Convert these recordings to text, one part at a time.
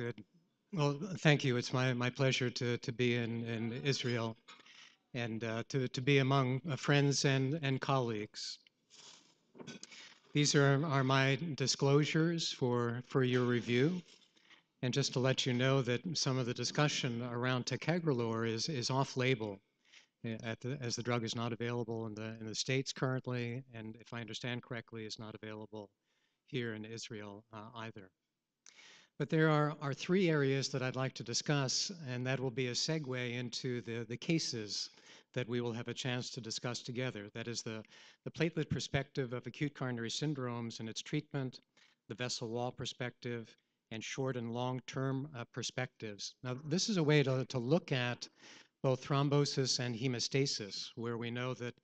Good. Well, thank you. It's my pleasure to be in Israel and to be among friends and colleagues. These are my disclosures for your review. And just to let you know that some of the discussion around Ticagrelor is off-label, as the drug is not available in the States currently, and if I understand correctly, is not available here in Israel either. But there are three areas that I'd like to discuss, and that will be a segue into the cases that we will have a chance to discuss together. That is the platelet perspective of acute coronary syndromes and its treatment, the vessel wall perspective, and short and long-term perspectives. Now, this is a way to look at both thrombosis and hemostasis, where we know that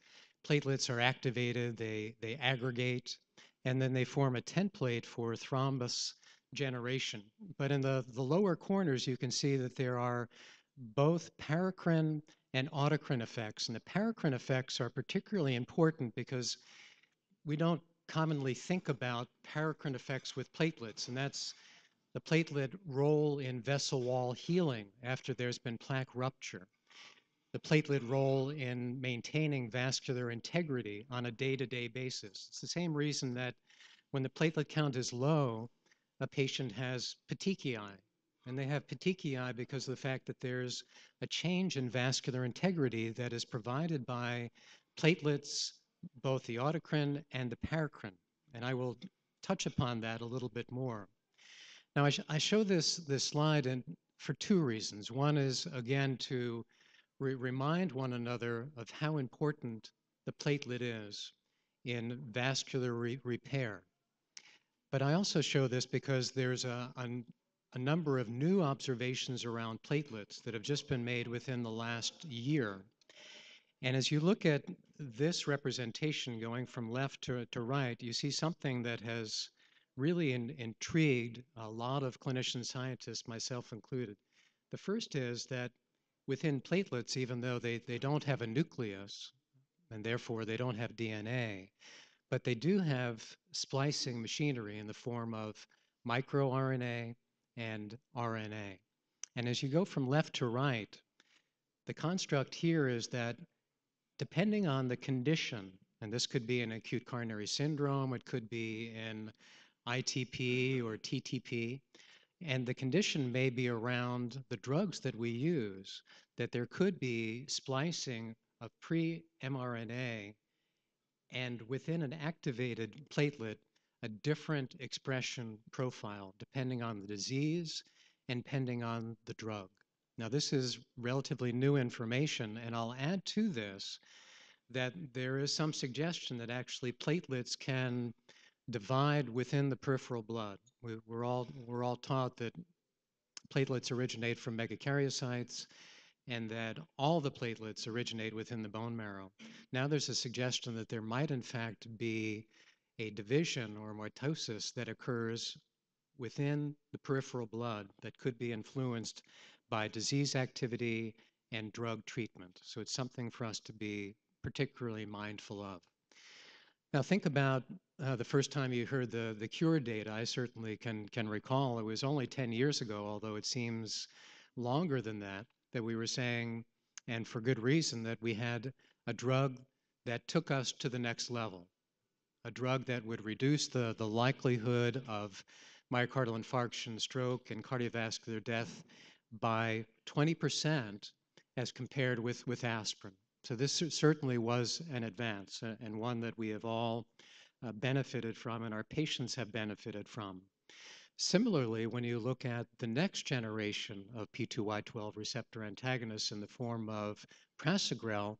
platelets are activated, they aggregate, and then they form a template for thrombus generation. But in the lower corners, you can see that there are both paracrine and autocrine effects. And the paracrine effects are particularly important because we don't commonly think about paracrine effects with platelets, and that's the platelet role in vessel wall healing after there's been plaque rupture, the platelet role in maintaining vascular integrity on a day-to-day basis. It's the same reason that when the platelet count is low, a patient has petechiae. And they have petechiae because of the fact that there's a change in vascular integrity that is provided by platelets, both the autocrine and the paracrine. And I will touch upon that a little bit more. Now, I show this slide for two reasons. One is, again, to remind one another of how important the platelet is in vascular repair. But I also show this because there's a number of new observations around platelets that have just been made within the last year. And as you look at this representation going from left to right, you see something that has really intrigued a lot of clinician scientists, myself included. The first is that within platelets, even though they don't have a nucleus, and therefore they don't have DNA, but they do have splicing machinery in the form of microRNA and RNA. And as you go from left to right, the construct here is that depending on the condition, and this could be an acute coronary syndrome, it could be in ITP or TTP, and the condition may be around the drugs that we use, that there could be splicing of pre-mRNA and within an activated platelet, a different expression profile depending on the disease and depending on the drug. Now, this is relatively new information, and I'll add to this that there is some suggestion that actually platelets can divide within the peripheral blood. We're all taught that platelets originate from megakaryocytes and that all the platelets originate within the bone marrow. Now there's a suggestion that there might in fact be a division or mitosis that occurs within the peripheral blood that could be influenced by disease activity and drug treatment. So it's something for us to be particularly mindful of. Now think about the first time you heard the cure data. I certainly can recall it was only 10 years ago, although it seems longer than that we were saying, and for good reason, that we had a drug that took us to the next level, a drug that would reduce the likelihood of myocardial infarction, stroke, and cardiovascular death by 20% as compared with aspirin. So this certainly was an advance and one that we have all benefited from and our patients have benefited from. Similarly, when you look at the next generation of P2Y12 receptor antagonists in the form of prasugrel,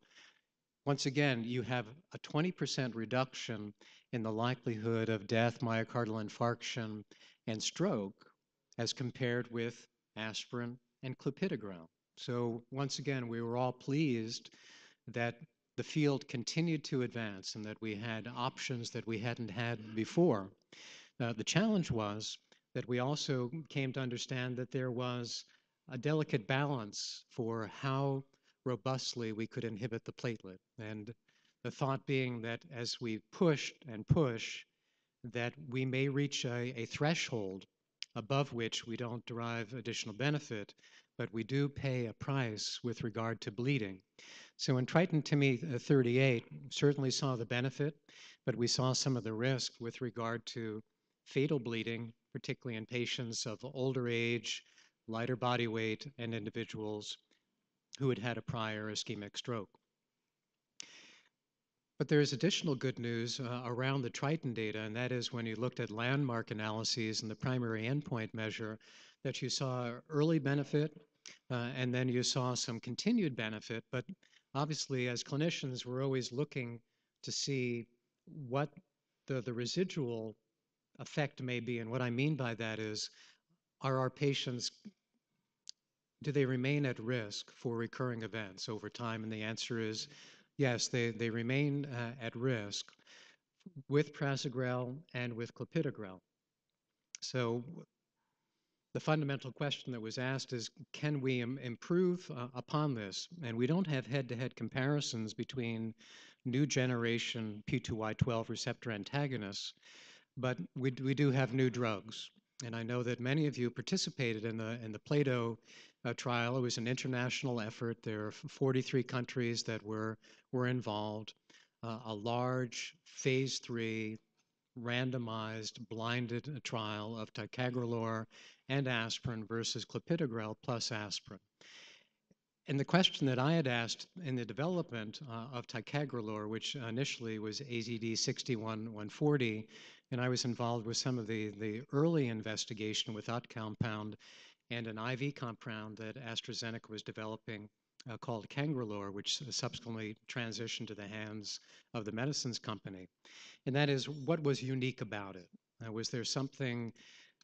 once again, you have a 20% reduction in the likelihood of death, myocardial infarction, and stroke as compared with aspirin and clopidogrel. So once again, we were all pleased that the field continued to advance and that we had options that we hadn't had before. The challenge was that we also came to understand that there was a delicate balance for how robustly we could inhibit the platelet. And the thought being that as we pushed and push, that we may reach a threshold above which we don't derive additional benefit, but we do pay a price with regard to bleeding. So in TRITON TIMI 38, certainly saw the benefit, but we saw some of the risk with regard to fatal bleeding, particularly in patients of older age, lighter body weight, and individuals who had had a prior ischemic stroke. But there is additional good news around the TRITON data, and that is when you looked at landmark analyses and the primary endpoint measure, that you saw early benefit, and then you saw some continued benefit. But obviously, as clinicians, we're always looking to see what the residual effect may be. And what I mean by that is, are our patients, do they remain at risk for recurring events over time? And the answer is yes, they remain at risk with prasugrel and with clopidogrel. So the fundamental question that was asked is, can we improve upon this? And we don't have head-to-head comparisons between new generation P2Y12 receptor antagonists, but we do have new drugs. And I know that many of you participated in the PLATO trial. It was an international effort. There are 43 countries that were involved. A large phase 3 randomized blinded trial of ticagrelor and aspirin versus clopidogrel plus aspirin. And the question that I had asked in the development of ticagrelor, which initially was AZD 61140, and I was involved with some of the early investigation with that compound and an IV compound that AstraZeneca was developing called Cangrelor, which subsequently transitioned to the hands of the medicines company. And that is, what was unique about it? Was there something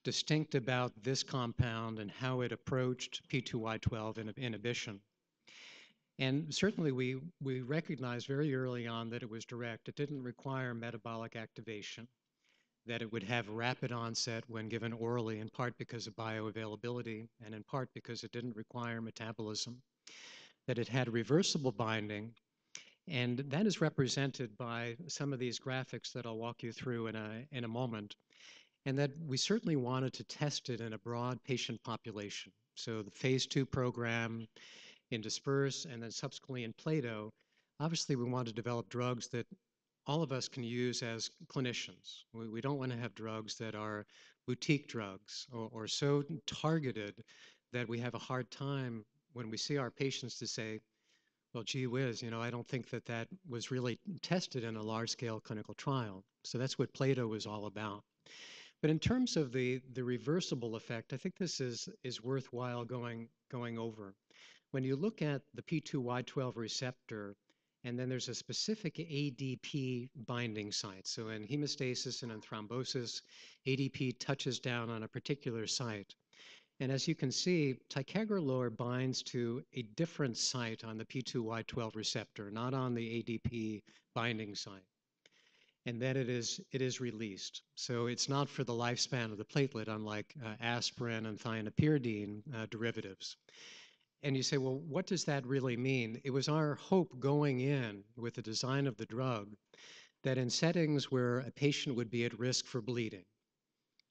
distinct about this compound and how it approached P2Y12 inhibition? And certainly we recognized very early on that it was direct. It didn't require metabolic activation, that it would have rapid onset when given orally, in part because of bioavailability and in part because it didn't require metabolism, that it had reversible binding, and that is represented by some of these graphics that I'll walk you through in a moment, and that we certainly wanted to test it in a broad patient population. So the phase 2 program in Disperse and then subsequently in PLATO, obviously we want to develop drugs that all of us can use as clinicians. We don't want to have drugs that are boutique drugs or so targeted that we have a hard time when we see our patients to say, well, gee whiz, I don't think that was really tested in a large-scale clinical trial. So that's what PLATO was all about. But in terms of the reversible effect, I think this is worthwhile going over. When you look at the P2Y12 receptor, and then there's a specific ADP binding site. So in hemostasis and in thrombosis, ADP touches down on a particular site. And as you can see, ticagrelor binds to a different site on the P2Y12 receptor, not on the ADP binding site. And then it is released. So it's not for the lifespan of the platelet, unlike aspirin and thienopyridine derivatives. And you say, well, what does that really mean? It was our hope going in with the design of the drug that in settings where a patient would be at risk for bleeding,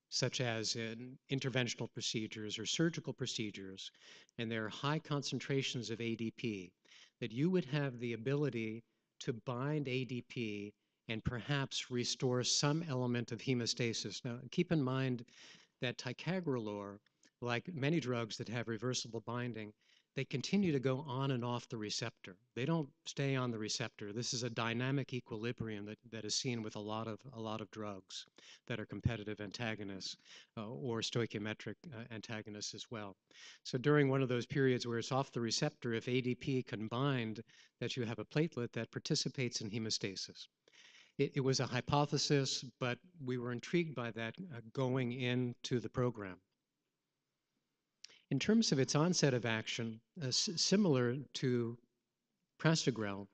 such as in interventional procedures or surgical procedures, and there are high concentrations of ADP, that you would have the ability to bind ADP and perhaps restore some element of hemostasis. Now, keep in mind that ticagrelor, like many drugs that have reversible binding, they continue to go on and off the receptor. They don't stay on the receptor. This is a dynamic equilibrium that is seen with a lot of drugs that are competitive antagonists or stoichiometric antagonists as well. So during one of those periods where it's off the receptor, if ADP can bind, that you have a platelet that participates in hemostasis. It was a hypothesis, but we were intrigued by that going into the program. In terms of its onset of action, similar to prasugrel,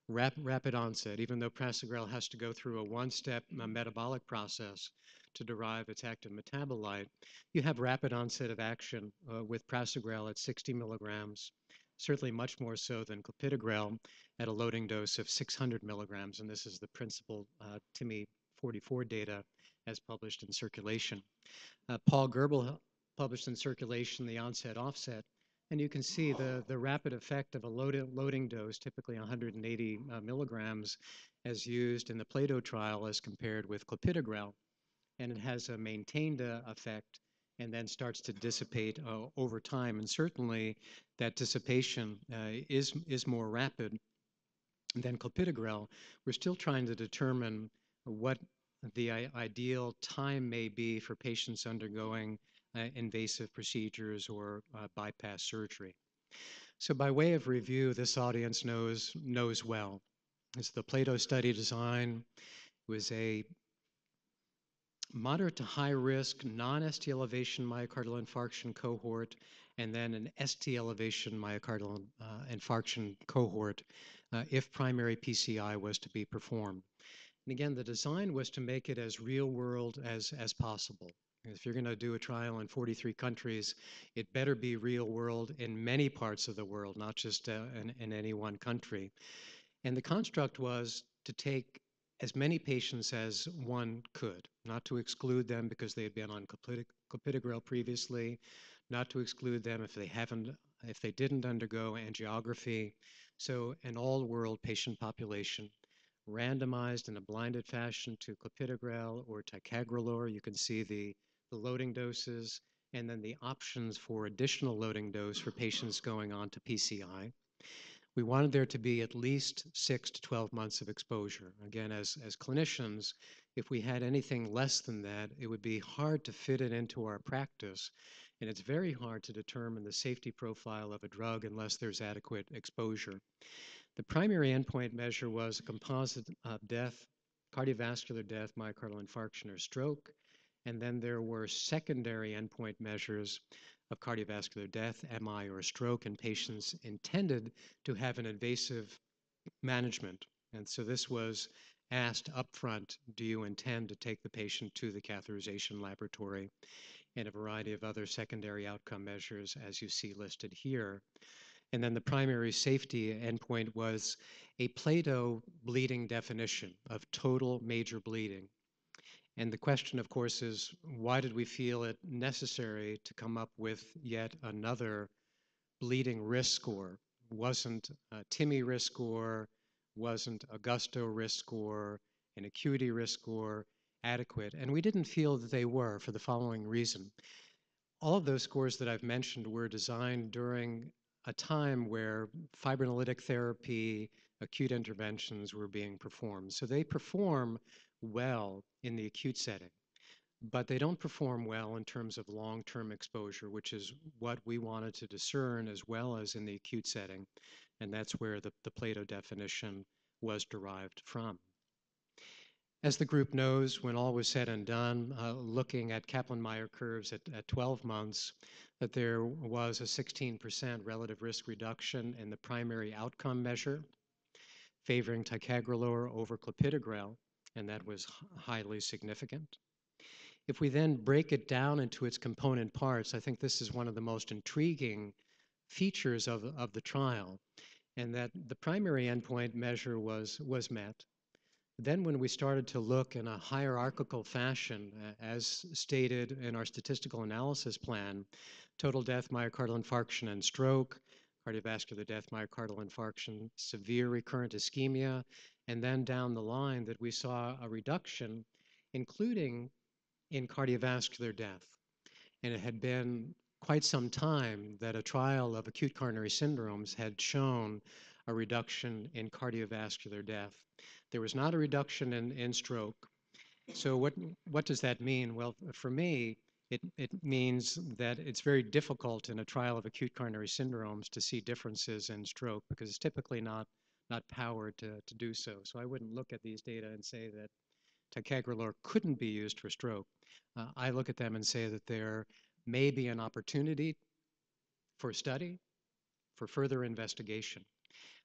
rapid onset, even though prasugrel has to go through a one-step metabolic process to derive its active metabolite, you have rapid onset of action with prasugrel at 60 milligrams, certainly much more so than clopidogrel at a loading dose of 600 milligrams, and this is the principal TIMI 44 data as published in Circulation. Paul Goebel published in Circulation the onset offset, and you can see the rapid effect of a loading dose, typically 180 milligrams, as used in the PLATO trial as compared with Clopidogrel. And it has a maintained effect and then starts to dissipate over time. And certainly that dissipation is more rapid than Clopidogrel. We're still trying to determine what the ideal time may be for patients undergoing invasive procedures or bypass surgery. So by way of review, this audience knows well. It's the PLATO study design. It was a moderate to high risk non-ST elevation myocardial infarction cohort, and then an ST elevation myocardial infarction cohort if primary PCI was to be performed. And again, the design was to make it as real world as possible. If you're going to do a trial in 43 countries, it better be real world in many parts of the world, not just in any one country. And the construct was to take as many patients as one could, not to exclude them because they had been on Clopidogrel previously, not to exclude them if they didn't undergo angiography. So an all-world patient population randomized in a blinded fashion to Clopidogrel or Ticagrelor. You can see the loading doses and then the options for additional loading dose for patients going on to PCI. We wanted there to be at least 6 to 12 months of exposure. Again, as clinicians, if we had anything less than that, it would be hard to fit it into our practice. And it's very hard to determine the safety profile of a drug unless there's adequate exposure. The primary endpoint measure was a composite of death, cardiovascular death, myocardial infarction, or stroke. And then there were secondary endpoint measures of cardiovascular death, MI, or stroke in patients intended to have an invasive management. And so this was asked upfront, do you intend to take the patient to the catheterization laboratory, and a variety of other secondary outcome measures as you see listed here. And then the primary safety endpoint was a PLATO bleeding definition of total major bleeding. And the question, of course, is why did we feel it necessary to come up with yet another bleeding risk score? Wasn't a TIMI risk score, wasn't a Augusto risk score, an acuity risk score adequate? And we didn't feel that they were for the following reason. All of those scores that I've mentioned were designed during a time where fibrinolytic therapy, acute interventions were being performed. So they perform well in the acute setting, but they don't perform well in terms of long-term exposure, which is what we wanted to discern as well as in the acute setting. And that's where the PLATO definition was derived from. As the group knows, when all was said and done, looking at Kaplan-Meier curves at 12 months, that there was a 16% relative risk reduction in the primary outcome measure, favoring Ticagrelor over Clopidogrel, and that was highly significant. If we then break it down into its component parts, I think this is one of the most intriguing features of the trial, and that the primary endpoint measure was met. Then when we started to look in a hierarchical fashion, as stated in our statistical analysis plan, total death, myocardial infarction, and stroke, cardiovascular death, myocardial infarction, severe recurrent ischemia, and then down the line that we saw a reduction, including in cardiovascular death. And it had been quite some time that a trial of acute coronary syndromes had shown a reduction in cardiovascular death. There was not a reduction in stroke. So what does that mean? Well, for me, it means that it's very difficult in a trial of acute coronary syndromes to see differences in stroke because it's typically not powered to do so. So I wouldn't look at these data and say that Ticagrelor couldn't be used for stroke. I look at them and say that there may be an opportunity for study, for further investigation.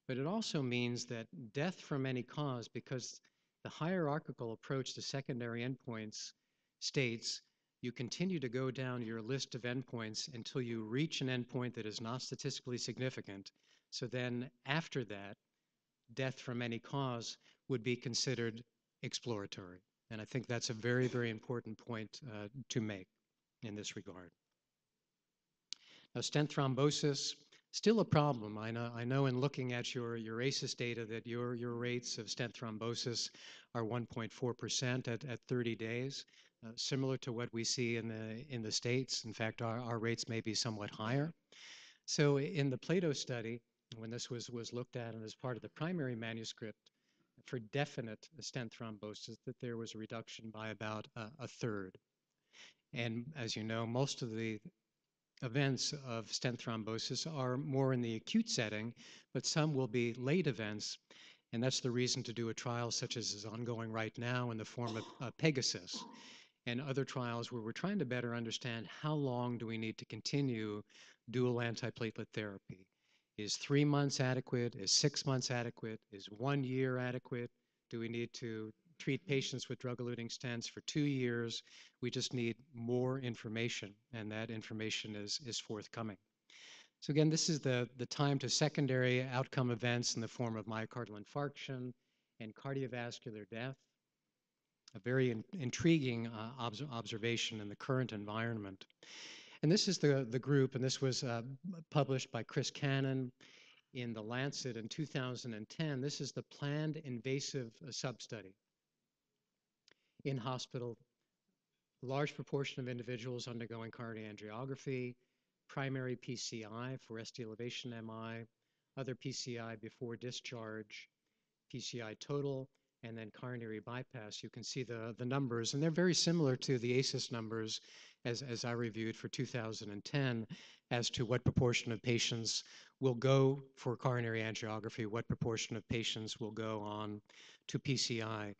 But it also means that death from any cause, because the hierarchical approach to secondary endpoints states you continue to go down your list of endpoints until you reach an endpoint that is not statistically significant. So then after that, death from any cause would be considered exploratory. And I think that's a very, very important point to make in this regard. Now, stent thrombosis, still a problem. I know in looking at your ACEs data that your rates of stent thrombosis are 1.4% at 30 days, similar to what we see in the States. In fact, our rates may be somewhat higher. So in the PLATO study, when this was looked at and as part of the primary manuscript for definite stent thrombosis, that there was a reduction by about a third. And as you know, most of the events of stent thrombosis are more in the acute setting, but some will be late events. And that's the reason to do a trial such as is ongoing right now in the form of Pegasus and other trials where we're trying to better understand how long do we need to continue dual antiplatelet therapy. Is 3 months adequate? Is 6 months adequate? Is 1 year adequate? Do we need to treat patients with drug-eluting stents for 2 years? We just need more information, and that information is forthcoming. So again, this is the time to secondary outcome events in the form of myocardial infarction and cardiovascular death. A very intriguing observation in the current environment. And this is the group, and this was published by Chris Cannon in The Lancet in 2010. This is the planned invasive substudy in hospital. A large proportion of individuals undergoing cardiangiography, primary PCI for ST elevation MI, other PCI before discharge, PCI total, and then coronary bypass. You can see the numbers, and they're very similar to the ACEs numbers as I reviewed for 2010 as to what proportion of patients will go for coronary angiography, what proportion of patients will go on to PCI.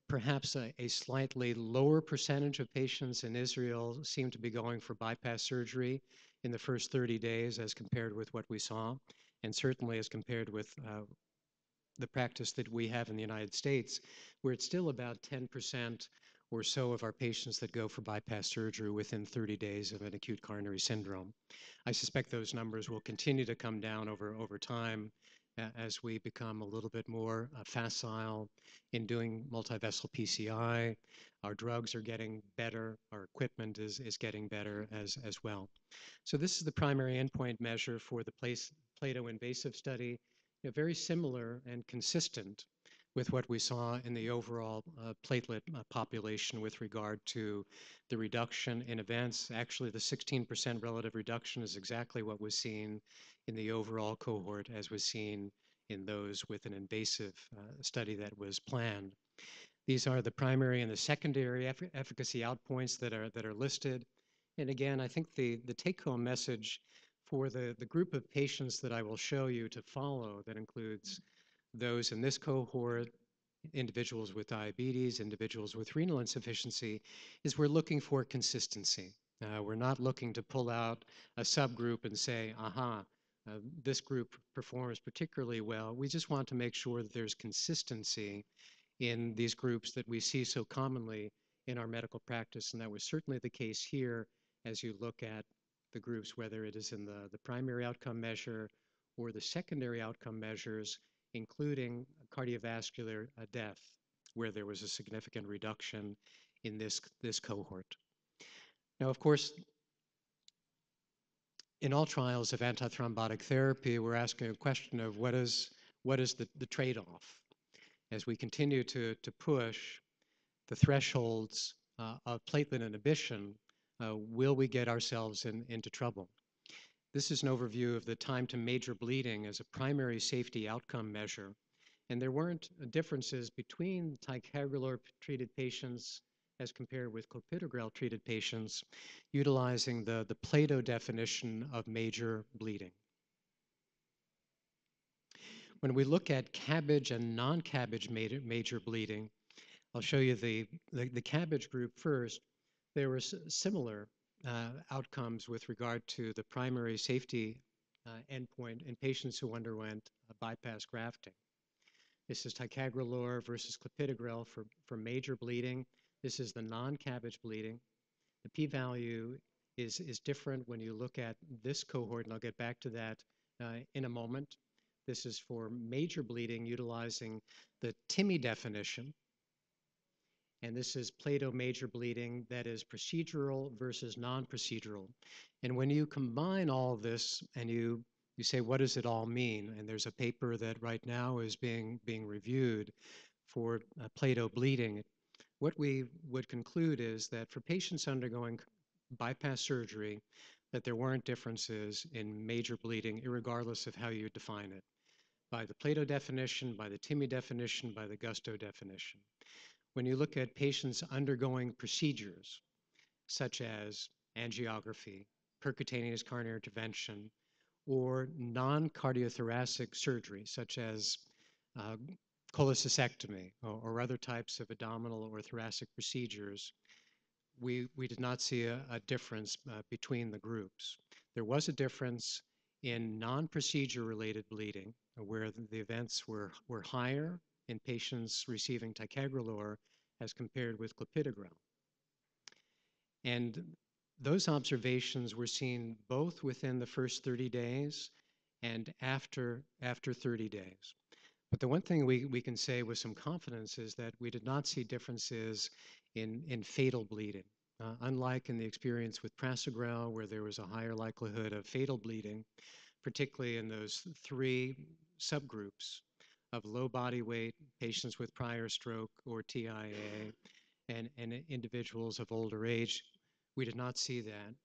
Perhaps a slightly lower percentage of patients in Israel seem to be going for bypass surgery in the first 30 days as compared with what we saw, and certainly as compared with the practice that we have in the United States, where it's still about 10% or so of our patients that go for bypass surgery within 30 days of an acute coronary syndrome. I suspect those numbers will continue to come down over time as we become a little bit more facile in doing multivessel PCI. Our drugs are getting better. Our equipment is getting better as well. So this is the primary endpoint measure for the PLATO invasive study. Very similar and consistent with what we saw in the overall platelet population with regard to the reduction in events. Actually, the 16% relative reduction is exactly what was seen in the overall cohort as was seen in those with an invasive study that was planned. These are the primary and the secondary efficacy outpoints that are listed. And again, I think the take-home message for the group of patients that I will show you to follow, that includes those in this cohort, individuals with diabetes, individuals with renal insufficiency, is we're looking for consistency. We're not looking to pull out a subgroup and say, aha, this group performs particularly well. We just want to make sure that there's consistency in these groups that we see so commonly in our medical practice, and that was certainly the case here as you look at the groups, whether it is in the primary outcome measure or the secondary outcome measures, including cardiovascular death, where there was a significant reduction in this cohort. Now, of course, in all trials of antithrombotic therapy, we're asking a question of what is the trade-off? As we continue to push the thresholds of platelet inhibition, will we get ourselves into trouble? This is an overview of the time to major bleeding as a primary safety outcome measure. And there weren't differences between Ticagrelor-treated patients as compared with Clopidogrel-treated patients utilizing the PLATO definition of major bleeding. When we look at CABG and non-CABG major bleeding, I'll show you the CABG group first. There were similar outcomes with regard to the primary safety endpoint in patients who underwent bypass grafting. This is Ticagrelor versus Clopidogrel for major bleeding. This is the non-CABG bleeding. The p-value is different when you look at this cohort, and I'll get back to that in a moment. This is for major bleeding utilizing the TIMI definition. And this is PLATO major bleeding that is procedural versus non-procedural. And when you combine all of this and you say, what does it all mean? And there's a paper that right now is being reviewed for PLATO bleeding. What we would conclude is that for patients undergoing bypass surgery, that there weren't differences in major bleeding, irregardless of how you define it, by the PLATO definition, by the TIMI definition, by the Gusto definition. When you look at patients undergoing procedures, such as angiography, percutaneous coronary intervention, or non-cardiothoracic surgery, such as uh, cholecystectomy or other types of abdominal or thoracic procedures, we did not see a difference between the groups. There was a difference in non-procedure related bleeding, where the events were higher in patients receiving ticagrelor as compared with clopidogrel. And those observations were seen both within the first 30 days and after 30 days. But the one thing we can say with some confidence is that we did not see differences in fatal bleeding. Unlike in the experience with prasugrel, where there was a higher likelihood of fatal bleeding, particularly in those three subgroups of low body weight, patients with prior stroke or TIA, and individuals of older age. We did not see that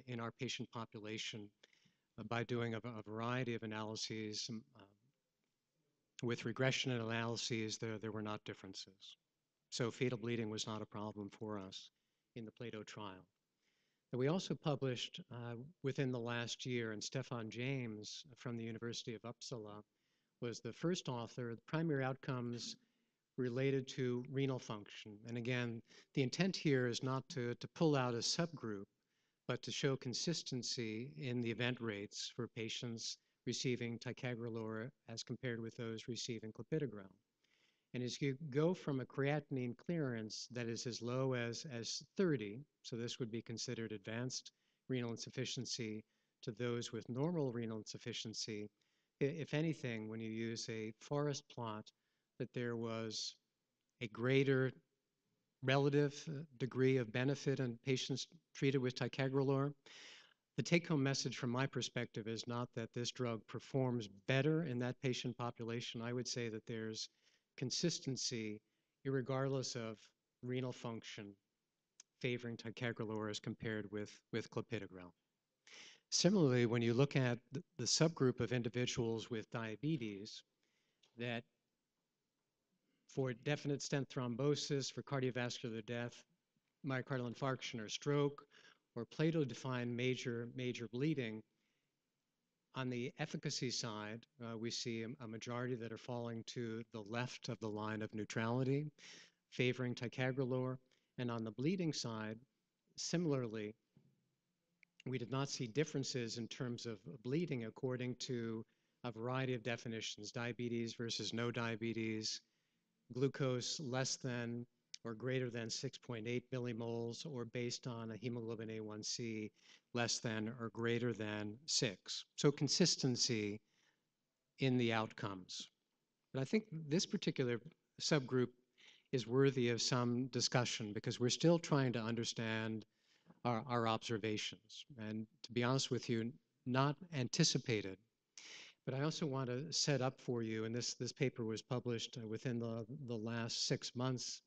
in our patient population by doing a variety of analyses. With regression analyses, there were not differences. So fatal bleeding was not a problem for us in the PLATO trial. And we also published within the last year, and Stefan James from the University of Uppsala was the first author, the primary outcomes related to renal function. And again, the intent here is not to pull out a subgroup, but to show consistency in the event rates for patients receiving ticagrelor as compared with those receiving clopidogrel. And as you go from a creatinine clearance that is as low as 30, so this would be considered advanced renal insufficiency, to those with normal renal insufficiency, if anything, when you use a forest plot, that there was a greater relative degree of benefit in patients treated with ticagrelor. The take-home message from my perspective is not that this drug performs better in that patient population. I would say that there's consistency, irregardless of renal function, favoring ticagrelor as compared with clopidogrel. Similarly, when you look at the subgroup of individuals with diabetes, that for definite stent thrombosis, for cardiovascular death, myocardial infarction or stroke, or Plato-defined major bleeding, on the efficacy side, we see a majority that are falling to the left of the line of neutrality, favoring ticagrelor. And on the bleeding side, similarly, we did not see differences in terms of bleeding according to a variety of definitions, diabetes versus no diabetes, glucose less than or greater than 6.8 millimoles, or based on a hemoglobin A1C less than or greater than 6. So consistency in the outcomes. But I think this particular subgroup is worthy of some discussion because we're still trying to understand our observations. And to be honest with you, not anticipated. But I also want to set up for you, and this paper was published within the last 6 months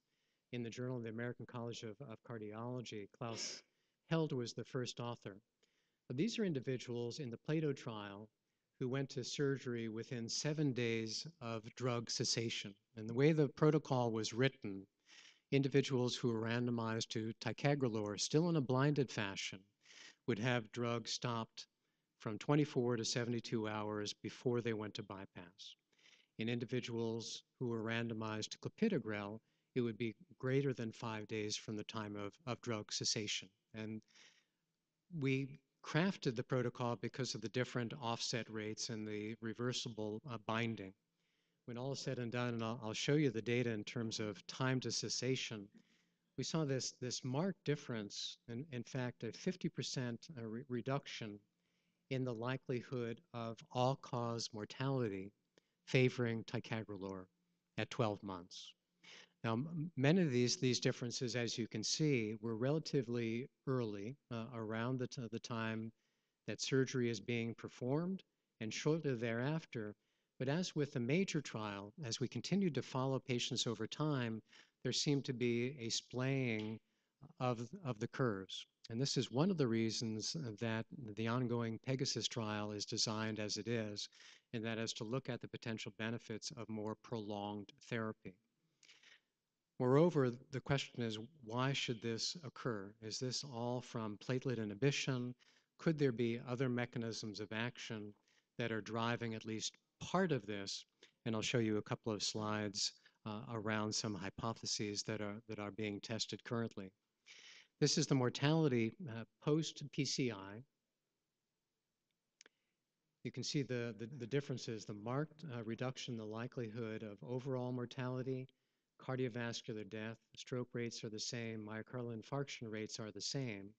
in the Journal of the American College of Cardiology. Klaus Held was the first author. But these are individuals in the PLATO trial who went to surgery within 7 days of drug cessation. And the way the protocol was written, individuals who were randomized to ticagrelor, still in a blinded fashion, would have drugs stopped from 24 to 72 hours before they went to bypass. In individuals who were randomized to clopidogrel, it would be greater than 5 days from the time of drug cessation. And we crafted the protocol because of the different offset rates and the reversible binding. When all is said and done, and I'll show you the data in terms of time to cessation, we saw this marked difference, and in fact, a 50% reduction in the likelihood of all-cause mortality favoring ticagrelor at 12 months. Now, many of these differences, as you can see, were relatively early, around the time that surgery is being performed and shortly thereafter. But as with the major trial, as we continued to follow patients over time, there seemed to be a splaying of the curves. And this is one of the reasons that the ongoing Pegasus trial is designed as it is, and that is to look at the potential benefits of more prolonged therapy. Moreover, the question is, why should this occur? Is this all from platelet inhibition? Could there be other mechanisms of action that are driving at least part of this? And I'll show you a couple of slides around some hypotheses that are being tested currently. This is the mortality post-PCI. You can see the differences, the marked reduction in the likelihood of overall mortality, cardiovascular death, stroke rates are the same, myocardial infarction rates are the same.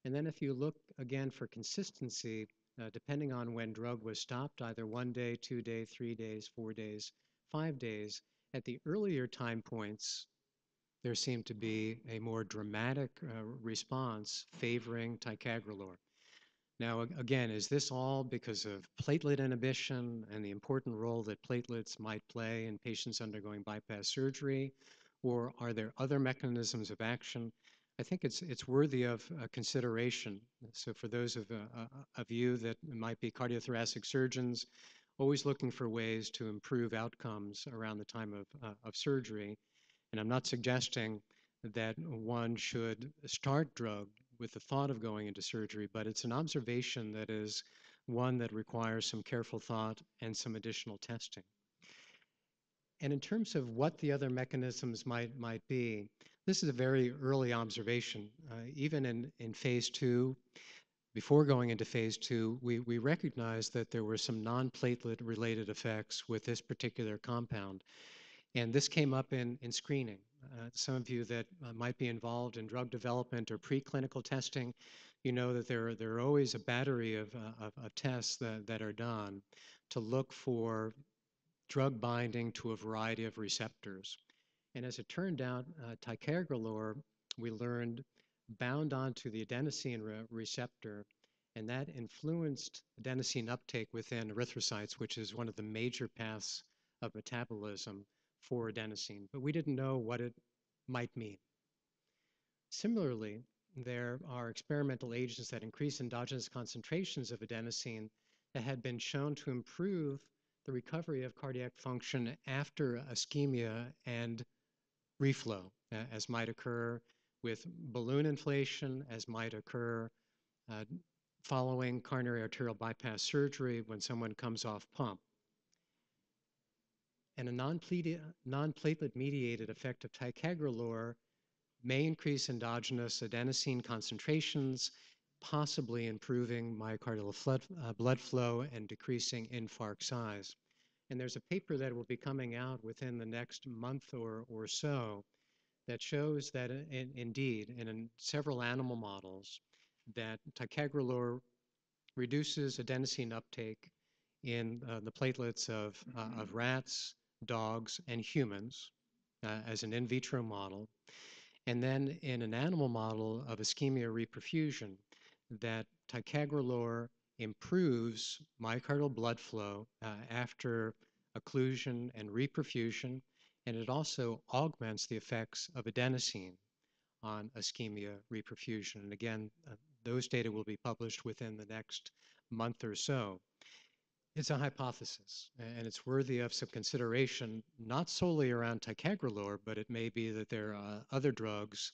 And then if you look again for consistency, depending on when drug was stopped, either 1 day, 2 days, 3 days, 4 days, 5 days, at the earlier time points, there seemed to be a more dramatic response favoring ticagrelor. Now, again, is this all because of platelet inhibition and the important role that platelets might play in patients undergoing bypass surgery, or are there other mechanisms of action? I think it's worthy of consideration. So for those of you that might be cardiothoracic surgeons, always looking for ways to improve outcomes around the time of surgery. And I'm not suggesting that one should start drug with the thought of going into surgery, but it's an observation that is one that requires some careful thought and some additional testing. And in terms of what the other mechanisms might be, this is a very early observation. Even in phase 2, before going into phase 2, we recognized that there were some non-platelet related effects with this particular compound. And this came up in screening. Some of you that might be involved in drug development or preclinical testing, you know that there are always a battery of tests that are done to look for drug binding to a variety of receptors. And as it turned out, ticagrelor, we learned, bound onto the adenosine receptor, and that influenced adenosine uptake within erythrocytes, which is one of the major paths of metabolism for adenosine. But we didn't know what it might mean. Similarly, there are experimental agents that increase endogenous concentrations of adenosine that had been shown to improve the recovery of cardiac function after ischemia and reflow, as might occur with balloon inflation, as might occur following coronary arterial bypass surgery when someone comes off pump. And a non-platelet mediated effect of ticagrelor may increase endogenous adenosine concentrations, possibly improving myocardial blood flow and decreasing infarct size. And there's a paper that will be coming out within the next month or so that shows that indeed, in several animal models, that ticagrelor reduces adenosine uptake in the platelets of rats, dogs, and humans as an in vitro model. And then in an animal model of ischemia reperfusion, that ticagrelor improves myocardial blood flow after occlusion and reperfusion, and it also augments the effects of adenosine on ischemia reperfusion. And again, those data will be published within the next month or so. It's a hypothesis, and it's worthy of some consideration, not solely around ticagrelor, but it may be that there are other drugs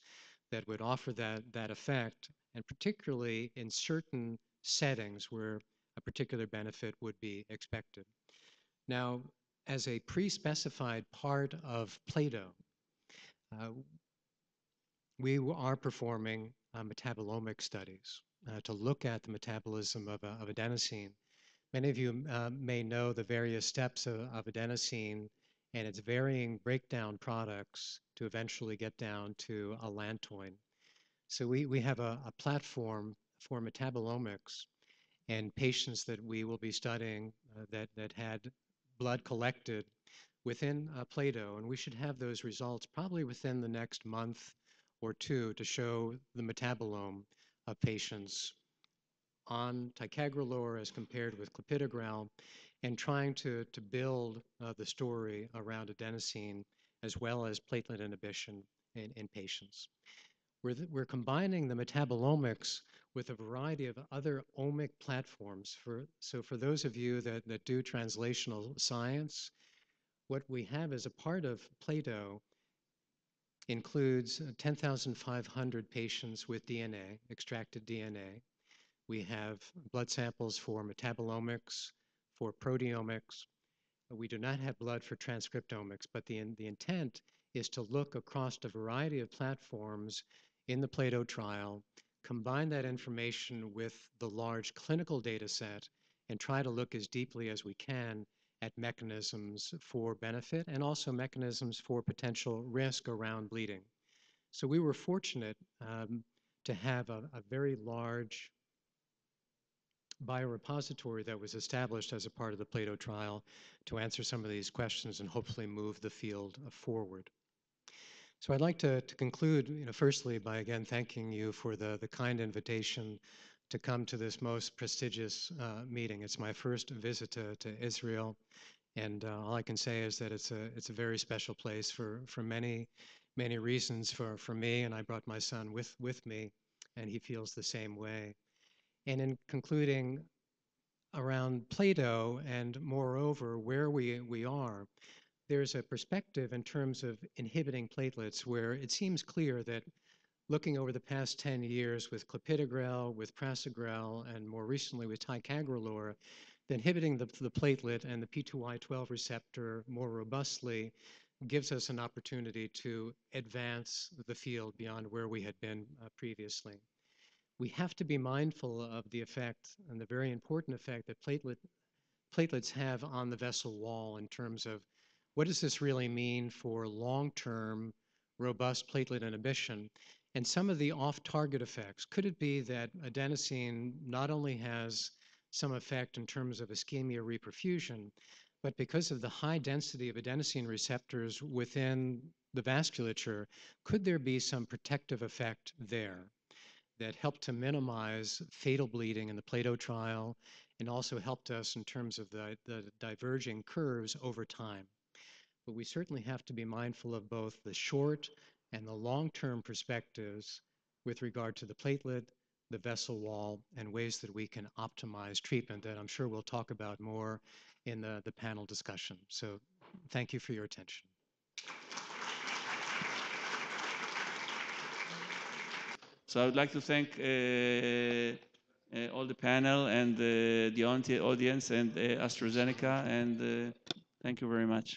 that would offer that effect, and particularly in certain settings where a particular benefit would be expected. Now, as a pre-specified part of PLATO, uh, we are performing metabolomic studies to look at the metabolism of adenosine. Many of you may know the various steps of adenosine and its varying breakdown products to eventually get down to allantoin. So we have a platform for metabolomics, and patients that we will be studying that had blood collected within PLATO, and we should have those results probably within the next month or two to show the metabolome of patients on ticagrelor as compared with clopidogrel, and trying to build the story around adenosine as well as platelet inhibition in patients. We're combining the metabolomics with a variety of other omic platforms. So for those of you that do translational science, what we have as a part of PLATO includes 10,500 patients with DNA, extracted DNA. We have blood samples for metabolomics, for proteomics. We do not have blood for transcriptomics, but the intent is to look across a variety of platforms in the PLATO trial, combine that information with the large clinical data set, and try to look as deeply as we can at mechanisms for benefit and also mechanisms for potential risk around bleeding. So we were fortunate to have a very large biorepository that was established as a part of the PLATO trial to answer some of these questions and hopefully move the field forward. So I'd like to conclude, firstly by again thanking you for the kind invitation to come to this most prestigious meeting. It's my first visit to Israel, and all I can say is that it's a very special place for many reasons for me, and I brought my son with me, and he feels the same way. And in concluding around PLATO and moreover where we are, there's a perspective in terms of inhibiting platelets where it seems clear that looking over the past 10 years with clopidogrel, with prasugrel, and more recently with ticagrelor, that inhibiting the platelet and the P2Y12 receptor more robustly gives us an opportunity to advance the field beyond where we had been previously. We have to be mindful of the effect and the very important effect that platelets have on the vessel wall in terms of what does this really mean for long-term robust platelet inhibition and some of the off-target effects. Could it be that adenosine not only has some effect in terms of ischemia reperfusion, but because of the high density of adenosine receptors within the vasculature, could there be some protective effect there that helped to minimize fatal bleeding in the PLATO trial and also helped us in terms of the diverging curves over time? But we certainly have to be mindful of both the short and the long-term perspectives with regard to the platelet, the vessel wall, and ways that we can optimize treatment that I'm sure we'll talk about more in the panel discussion. So thank you for your attention. So I would like to thank all the panel and the audience and AstraZeneca, and thank you very much.